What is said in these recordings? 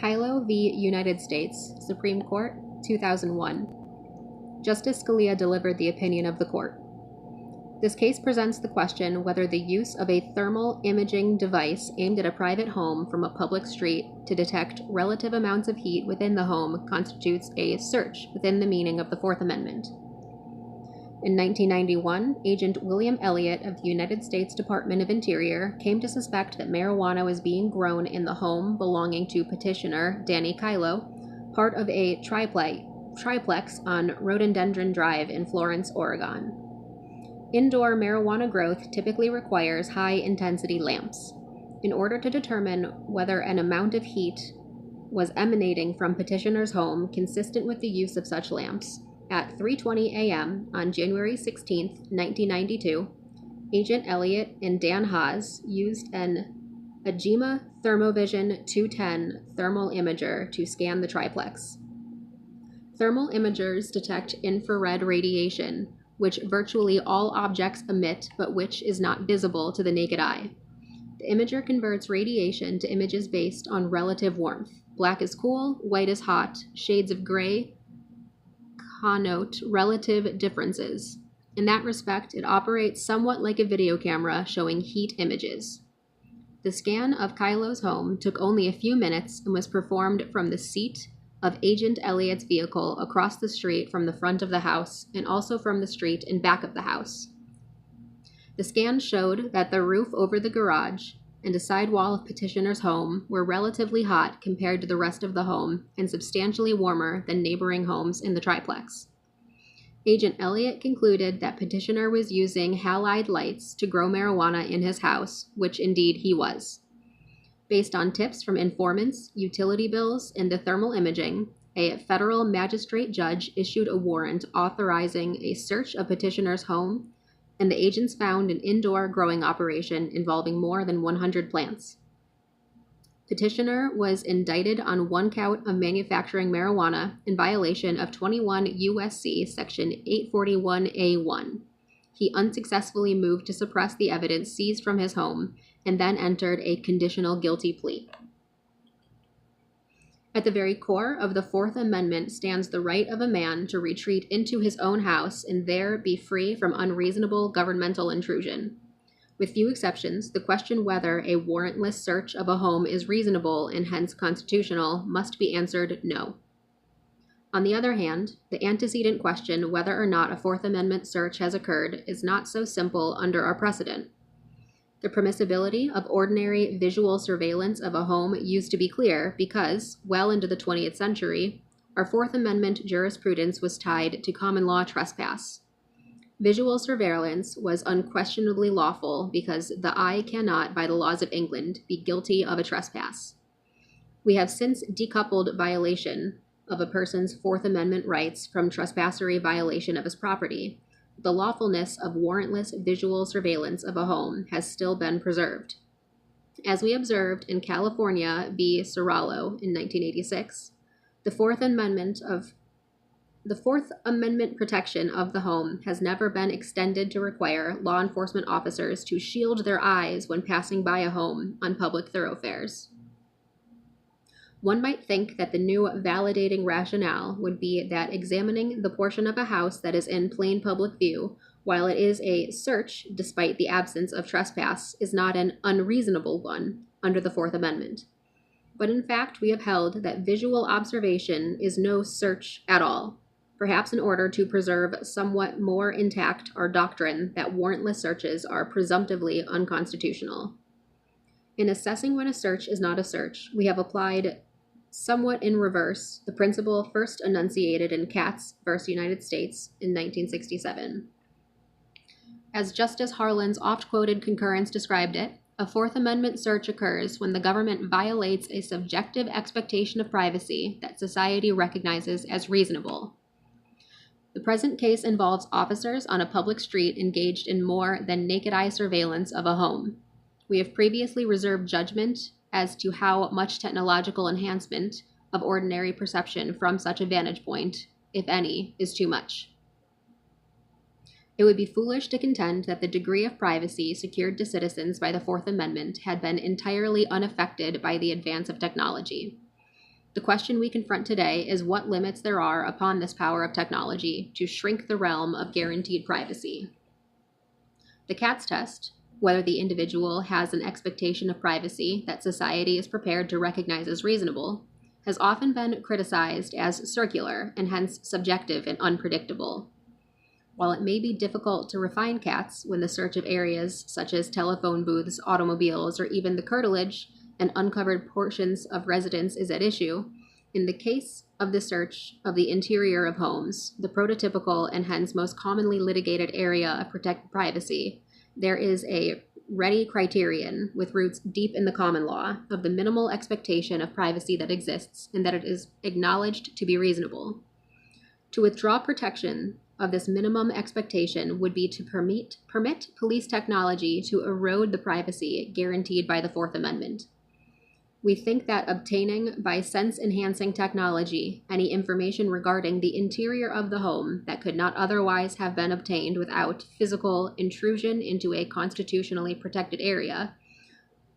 Kyllo v. United States, Supreme Court, 2001. Justice Scalia delivered the opinion of the court. This case presents the question whether the use of a thermal imaging device aimed at a private home from a public street to detect relative amounts of heat within the home constitutes a search within the meaning of the Fourth Amendment. In 1991, Agent William Elliott of the United States Department of Interior came to suspect that marijuana was being grown in the home belonging to petitioner Danny Kyllo, part of a triplex on Rhododendron Drive in Florence, Oregon. Indoor marijuana growth typically requires high-intensity lamps. In order to determine whether an amount of heat was emanating from petitioner's home consistent with the use of such lamps, at 3:20 a.m. on January 16, 1992, Agent Elliott and Dan Haas used an Agema Thermovision 210 thermal imager to scan the triplex. Thermal imagers detect infrared radiation, which virtually all objects emit but which is not visible to the naked eye. The imager converts radiation to images based on relative warmth. Black is cool, white is hot, shades of gray connote relative differences. In that respect, it operates somewhat like a video camera showing heat images. The scan of Kyllo's home took only a few minutes and was performed from the seat of Agent Elliott's vehicle across the street from the front of the house and also from the street in back of the house. The scan showed that the roof over the garage and a side wall of petitioner's home were relatively hot compared to the rest of the home and substantially warmer than neighboring homes in the triplex. Agent Elliott concluded that petitioner was using halide lights to grow marijuana in his house, which indeed he was. Based on tips from informants, utility bills, and the thermal imaging, a federal magistrate judge issued a warrant authorizing a search of petitioner's home, and the agents found an indoor growing operation involving more than 100 plants. Petitioner was indicted on one count of manufacturing marijuana in violation of 21 U.S.C. Section 841A1. He unsuccessfully moved to suppress the evidence seized from his home and then entered a conditional guilty plea. At the very core of the Fourth Amendment stands the right of a man to retreat into his own house and there be free from unreasonable governmental intrusion. With few exceptions, the question whether a warrantless search of a home is reasonable and hence constitutional must be answered no. On the other hand, the antecedent question whether or not a Fourth Amendment search has occurred is not so simple under our precedent. The permissibility of ordinary visual surveillance of a home used to be clear because, well into the 20th century, our Fourth Amendment jurisprudence was tied to common law trespass. Visual surveillance was unquestionably lawful because the eye cannot, by the laws of England, be guilty of a trespass. We have since decoupled violation of a person's Fourth Amendment rights from trespassory violation of his property. The lawfulness of warrantless visual surveillance of a home has still been preserved. As we observed in California v. Serralo in 1986, the Fourth Amendment protection of the home has never been extended to require law enforcement officers to shield their eyes when passing by a home on public thoroughfares. One might think that the new validating rationale would be that examining the portion of a house that is in plain public view, while it is a search despite the absence of trespass, is not an unreasonable one under the Fourth Amendment. But in fact, we have held that visual observation is no search at all, perhaps in order to preserve somewhat more intact our doctrine that warrantless searches are presumptively unconstitutional. In assessing when a search is not a search, we have applied somewhat in reverse the principle first enunciated in Katz v. United States in 1967. As Justice Harlan's oft-quoted concurrence described it, a Fourth Amendment search occurs when the government violates a subjective expectation of privacy that society recognizes as reasonable. The present case involves officers on a public street engaged in more than naked-eye surveillance of a home. We have previously reserved judgment as to how much technological enhancement of ordinary perception from such a vantage point, if any, is too much. It would be foolish to contend that the degree of privacy secured to citizens by the Fourth Amendment had been entirely unaffected by the advance of technology. The question we confront today is what limits there are upon this power of technology to shrink the realm of guaranteed privacy. The Katz test, whether the individual has an expectation of privacy that society is prepared to recognize as reasonable, has often been criticized as circular and hence subjective and unpredictable. While it may be difficult to refine Katz when the search of areas such as telephone booths, automobiles, or even the curtilage and uncovered portions of residence is at issue, in the case of the search of the interior of homes, the prototypical and hence most commonly litigated area of protected privacy, there is a ready criterion with roots deep in the common law of the minimal expectation of privacy that exists and that it is acknowledged to be reasonable. To withdraw protection of this minimum expectation would be to permit police technology to erode the privacy guaranteed by the Fourth Amendment. We think that obtaining by sense-enhancing technology any information regarding the interior of the home that could not otherwise have been obtained without physical intrusion into a constitutionally protected area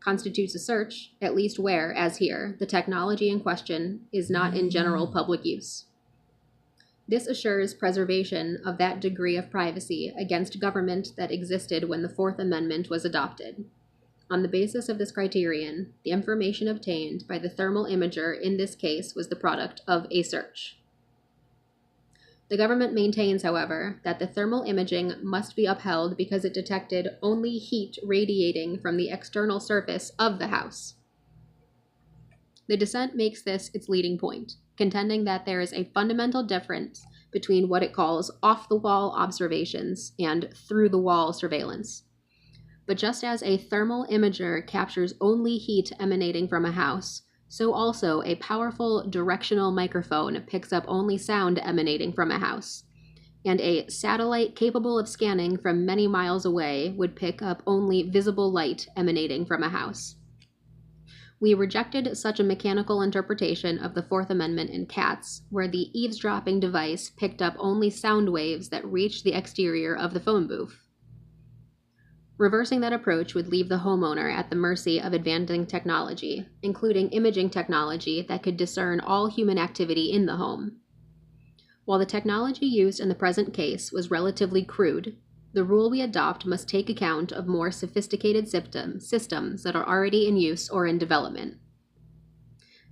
constitutes a search, at least where, as here, the technology in question is not in general public use. This assures preservation of that degree of privacy against government that existed when the Fourth Amendment was adopted. On the basis of this criterion, the information obtained by the thermal imager in this case was the product of a search. The government maintains, however, that the thermal imaging must be upheld because it detected only heat radiating from the external surface of the house. The dissent makes this its leading point, contending that there is a fundamental difference between what it calls off-the-wall observations and through-the-wall surveillance. But just as a thermal imager captures only heat emanating from a house, so also a powerful directional microphone picks up only sound emanating from a house, and a satellite capable of scanning from many miles away would pick up only visible light emanating from a house. We rejected such a mechanical interpretation of the Fourth Amendment in Katz, where the eavesdropping device picked up only sound waves that reached the exterior of the phone booth. Reversing that approach would leave the homeowner at the mercy of advancing technology, including imaging technology that could discern all human activity in the home. While the technology used in the present case was relatively crude, the rule we adopt must take account of more sophisticated systems that are already in use or in development.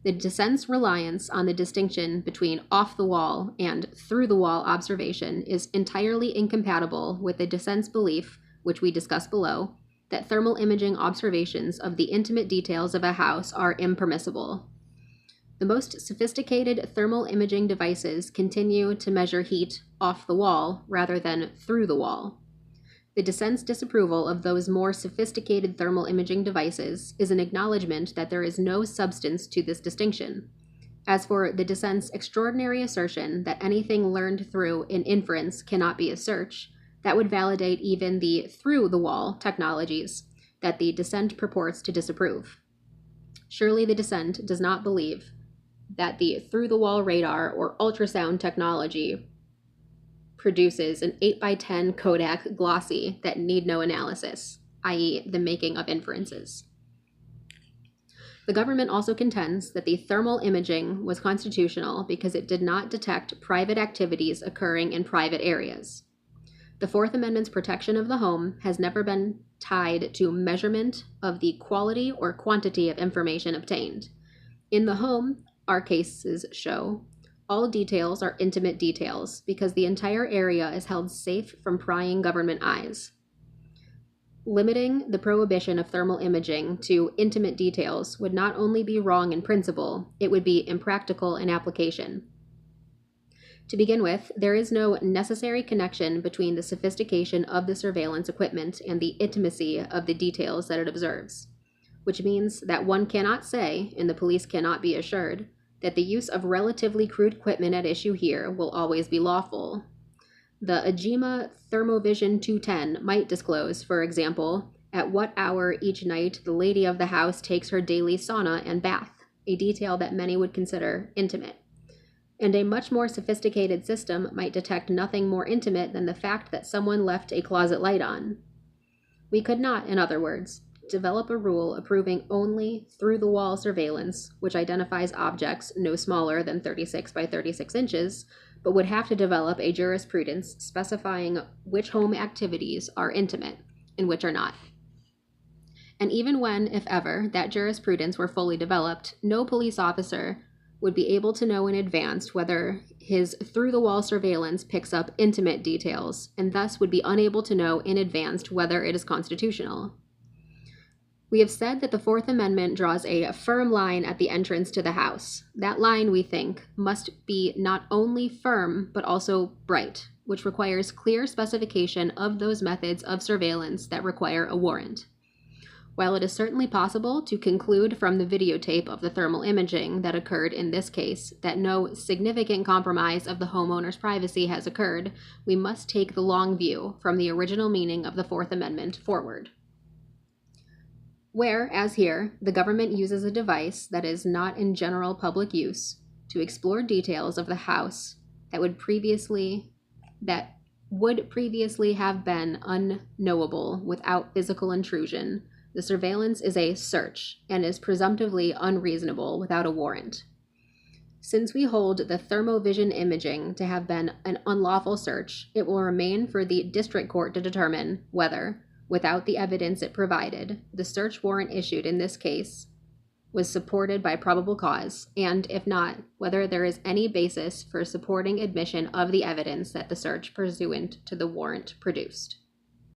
The dissent's reliance on the distinction between off-the-wall and through-the-wall observation is entirely incompatible with the dissent's belief, which we discuss below, that thermal imaging observations of the intimate details of a house are impermissible. The most sophisticated thermal imaging devices continue to measure heat off the wall rather than through the wall. The dissent's disapproval of those more sophisticated thermal imaging devices is an acknowledgement that there is no substance to this distinction. As for the dissent's extraordinary assertion that anything learned through an inference cannot be a search, that would validate even the through-the-wall technologies that the dissent purports to disapprove. Surely the dissent does not believe that the through-the-wall radar or ultrasound technology produces an 8x10 Kodak glossy that need no analysis, i.e. the making of inferences. The government also contends that the thermal imaging was constitutional because it did not detect private activities occurring in private areas. The Fourth Amendment's protection of the home has never been tied to measurement of the quality or quantity of information obtained. In the home, our cases show, all details are intimate details because the entire area is held safe from prying government eyes. Limiting the prohibition of thermal imaging to intimate details would not only be wrong in principle, it would be impractical in application. To begin with, there is no necessary connection between the sophistication of the surveillance equipment and the intimacy of the details that it observes, which means that one cannot say, and the police cannot be assured, that the use of relatively crude equipment at issue here will always be lawful. The Agema Thermovision 210 might disclose, for example, at what hour each night the lady of the house takes her daily sauna and bath, a detail that many would consider intimate. And a much more sophisticated system might detect nothing more intimate than the fact that someone left a closet light on. We could not, in other words, develop a rule approving only through-the-wall surveillance, which identifies objects no smaller than 36 by 36 inches, but would have to develop a jurisprudence specifying which home activities are intimate and which are not. And even when, if ever, that jurisprudence were fully developed, no police officer would be able to know in advance whether his through-the-wall surveillance picks up intimate details, and thus would be unable to know in advance whether it is constitutional. We have said that the Fourth Amendment draws a firm line at the entrance to the house. That line, we think, must be not only firm, but also bright, which requires clear specification of those methods of surveillance that require a warrant. While it is certainly possible to conclude from the videotape of the thermal imaging that occurred in this case that no significant compromise of the homeowner's privacy has occurred, we must take the long view from the original meaning of the Fourth Amendment forward. Where, as here, the government uses a device that is not in general public use to explore details of the house that would previously have been unknowable without physical intrusion, the surveillance is a search and is presumptively unreasonable without a warrant. Since we hold the thermovision imaging to have been an unlawful search, it will remain for the district court to determine whether, without the evidence it provided, the search warrant issued in this case was supported by probable cause, and if not, whether there is any basis for supporting admission of the evidence that the search pursuant to the warrant produced.